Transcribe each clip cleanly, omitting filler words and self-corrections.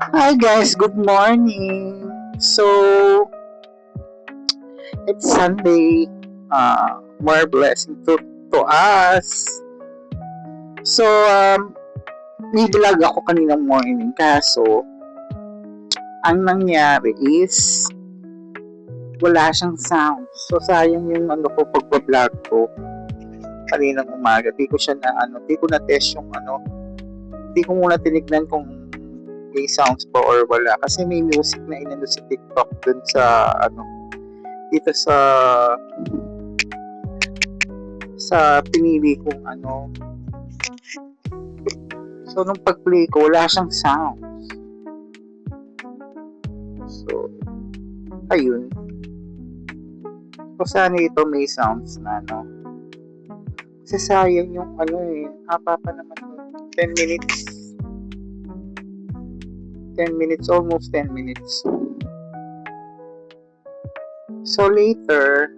Hi guys, good morning. It's Sunday. More blessing to us. So may vlog ako kaninang morning kaso ang nangyari is wala siyang sound. So sayang yung ko pagba-vlog ko kaninang umaga. Di ko na test yung di ko muna tinignan kung may sounds pa or wala kasi may music na inano si TikTok dun sa dito sa pinili kong so nung pag-play ko wala siyang sound, so ayun, so sana ito may sounds na kasi sayang yung haba pa naman 10 minutes, almost 10 minutes. So later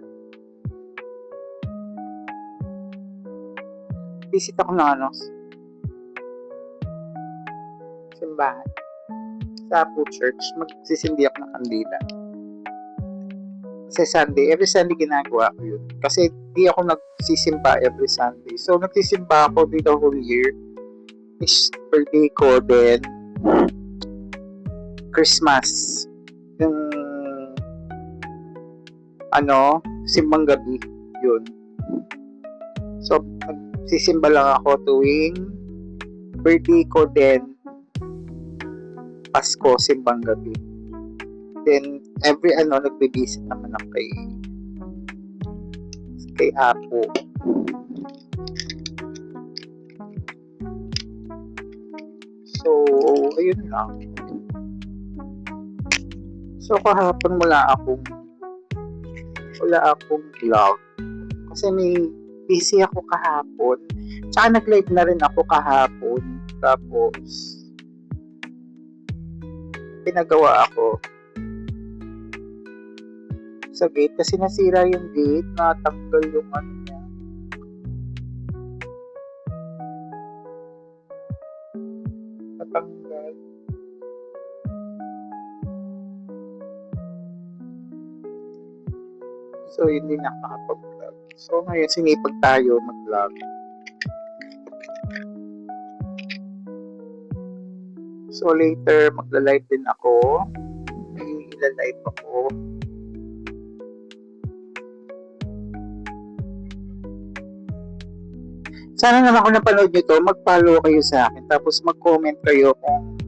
visit ako ng simbahan sa Apo Church. Magsisindi ako ng kandila kasi Sunday, every Sunday ginagawa ko yun kasi di ako nagsisimba every Sunday. So nagsisimba ako the whole year. Is birthday ko, then Christmas, yung simbang gabi yun. So nagsisimba lang ako tuwing birthday ko, then Pasko, simbang gabi. Then every nagbe-visit naman ako kay Apo. So ayun lang. So kahapon wala akong vlog kasi may busy ako kahapon, tsaka nag-live na rin ako kahapon, tapos pinagawa ako sa gate kasi nasira yung gate, natanggal yung niya, natanggal. So hindi nakakapag-vlog. So ngayon sinipag tayo mag-vlog. So later magla-live din ako. May ila-live ako. Sana naman kung napanood nyo to, mag-follow kayo sa akin. Tapos mag-comment kayo kung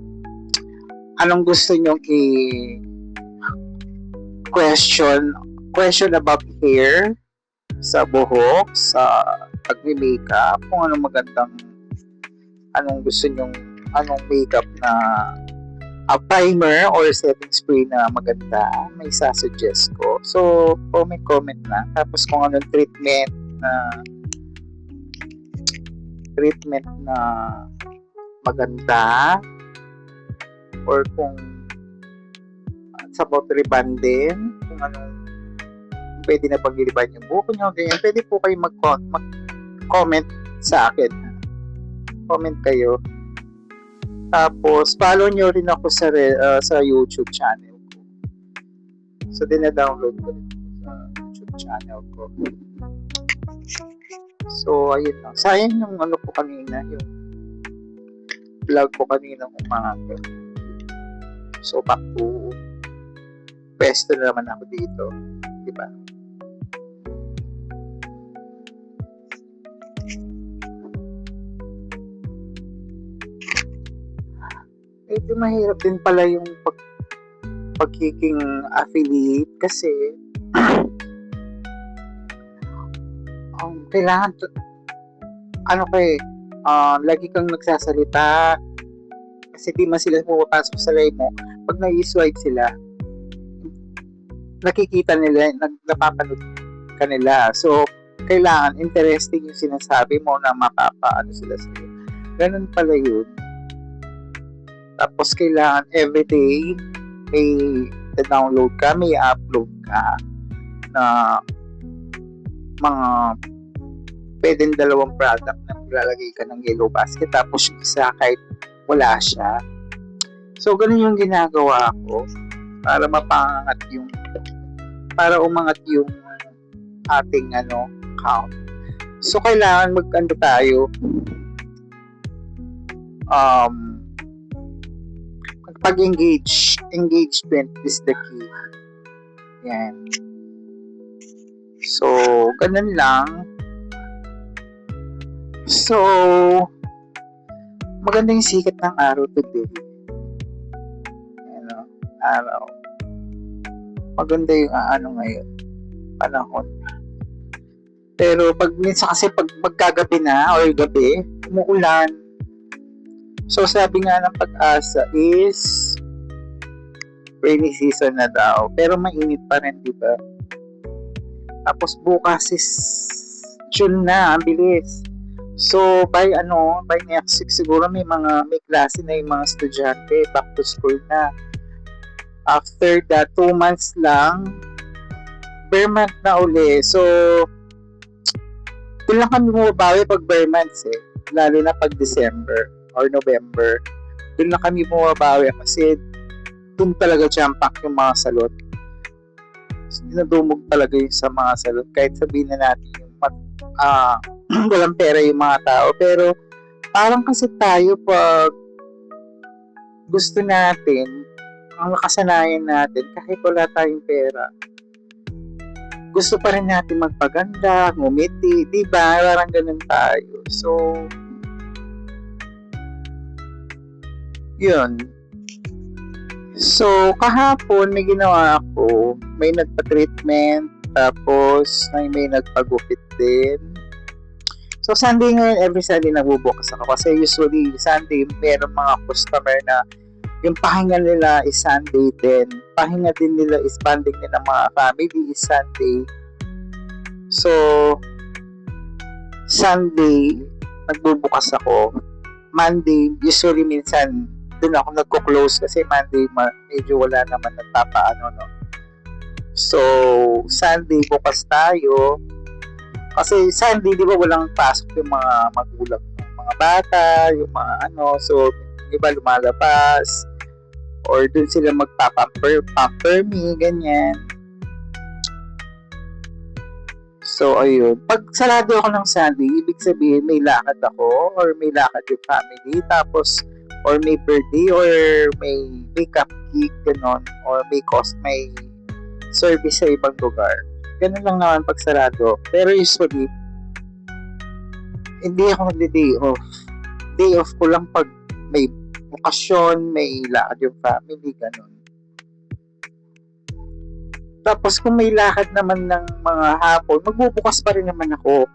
anong gusto nyong question about hair, sa buhok, sa pag-makeup, kung anong gusto nyong makeup na primer or setting spray na maganda, may sasuggest ko. So comment na. Tapos kung anong treatment na maganda, or kung sa about rebanding, kung pwede na pag-iriban yung buko nyo, ganyan, pwede po kayo mag-comment sa akin. Comment kayo. Tapos follow nyo rin ako sa YouTube channel ko. So dina-download ko rin sa YouTube channel ko. So ayun lang. Sayang yung ko kanina, yung vlog ko kanina umaga. So back to pwesto na naman ako dito, di ba? Medyo mahirap din pala yung pagiging affiliate kasi kailangan lagi kang nagsasalita kasi di man sila pumapasok sa live mo. Pag nag-swipe sila, nakikita nila, napapanood ka nila. So kailangan interesting yung sinasabi mo na mapapaano sila sa'yo. Ganun pala yun. Tapos kailangan everyday may download ka, may upload ka na mga pwedeng dalawang product na maglalagay ka ng yellow basket, tapos yung isa kahit wala siya, So, ganun yung ginagawa ko para umangat yung ating count. So, kailangan tayo, engagement is the key. Yan. So, ganun lang. So, maganda yung sikat ng araw today. Araw. Maganda yung ngayon. Panahon. Pero minsan kasi pag magkagabi na or gabi, umuulan. So, sabi nga ng Pag-asa is rainy season na daw. Pero mainit pa rin, di ba? Tapos bukas is June na, ang bilis. So, by next week siguro may klase na yung mga estudyante, back to school na. After that, 2 months lang, bare month na uli. So, doon lang kami bumabawi pag bare months lalo na pag December or November. Doon lang kami bumabawi kasi doon talaga jump-pack yung mga salon. So, dinadumog talaga yung sa mga salon. Kahit sabihin na natin yung walang pera yung mga tao. Pero parang kasi tayo pag gusto natin, ang nakasanayan natin, kahit wala tayong pera, gusto pa rin natin magpaganda, ngumiti, di ba? Parang ganun tayo. So, yun. So, kahapon may ginawa ako, may nagpa-treatment, tapos may nagpagupit din. So, Sunday ngayon, every Sunday nagbubukas ako kasi usually Sunday, meron mga customer na yung pahinga nila is Sunday din. Pahinga din nila is bonding din ng mga family is Sunday. So, Sunday, nagbubukas ako. Monday, usually minsan, doon ako nagko-close kasi Monday, medyo wala naman nagpapaano, no? So, Sunday, bukas tayo. Kasi Sunday, di ba, walang pasok yung mga magulang ng mga bata, yung mga so, di ba, lumalabas, or doon sila pamper me, ganyan. So, ayun. Pag sarado ako ng Sunday, ibig sabihin may lakad ako or may lakad yung family, tapos or may birthday or may cupcake, gano'n, or may service sa ibang lugar. Ganun lang naman pag sarado. Pero usually, hindi ako nagde-day off. Day off ko lang pag may okasyon, may lakad yung family, gano'n. Tapos kung may lakad naman ng mga hapon, magbubukas pa rin naman ako.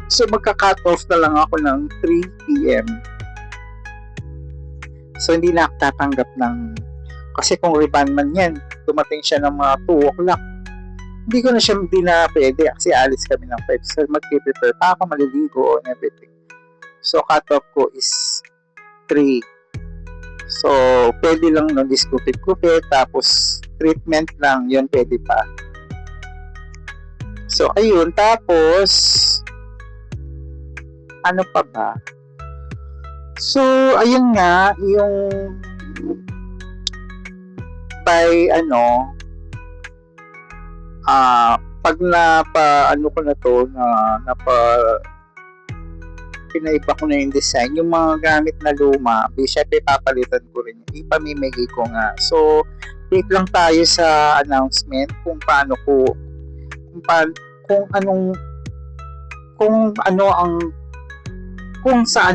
So magka-cut off na lang ako ng 3 p.m. So hindi na ako tatanggap ng, kasi kung rebound man yan, dumating siya ng mga 2 o'clock. Hindi na pwede kasi alis kami ng 5. So mag-prepare pa ako, maliligo and everything. So cut off ko is 3. So, pwede lang discupit-kupit, tapos treatment lang, yun pwede pa. So, ayun, tapos, ano pa ba? So, ayun nga, yung by, pag pinaiba ko na yung design, yung mga gamit na luma, syempre papalitan ko rin yung ipamimigay ko nga. So, wait lang tayo sa announcement kung saan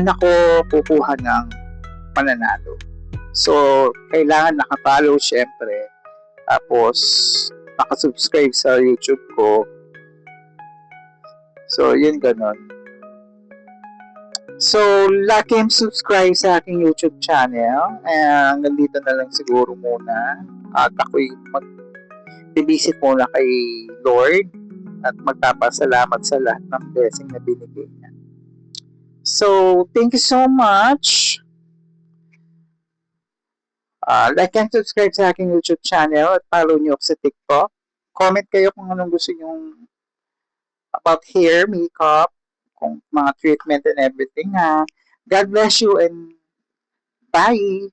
ako kukuha ng mananalo. So, kailangan nakapollow syempre. Tapos, nakasubscribe sa YouTube ko. So, yun ganon. So, like and subscribe sa aking YouTube channel. Hanggang dito na lang siguro muna. At ako'y mag-visit muna kay Lord at magpapasalamat sa lahat ng blessing na binigay niya. So, thank you so much. Like and subscribe sa aking YouTube channel at follow niyo ako sa TikTok. Comment kayo kung anong gusto niyo about hair, makeup, kung mga treatment and everything. God bless you and bye!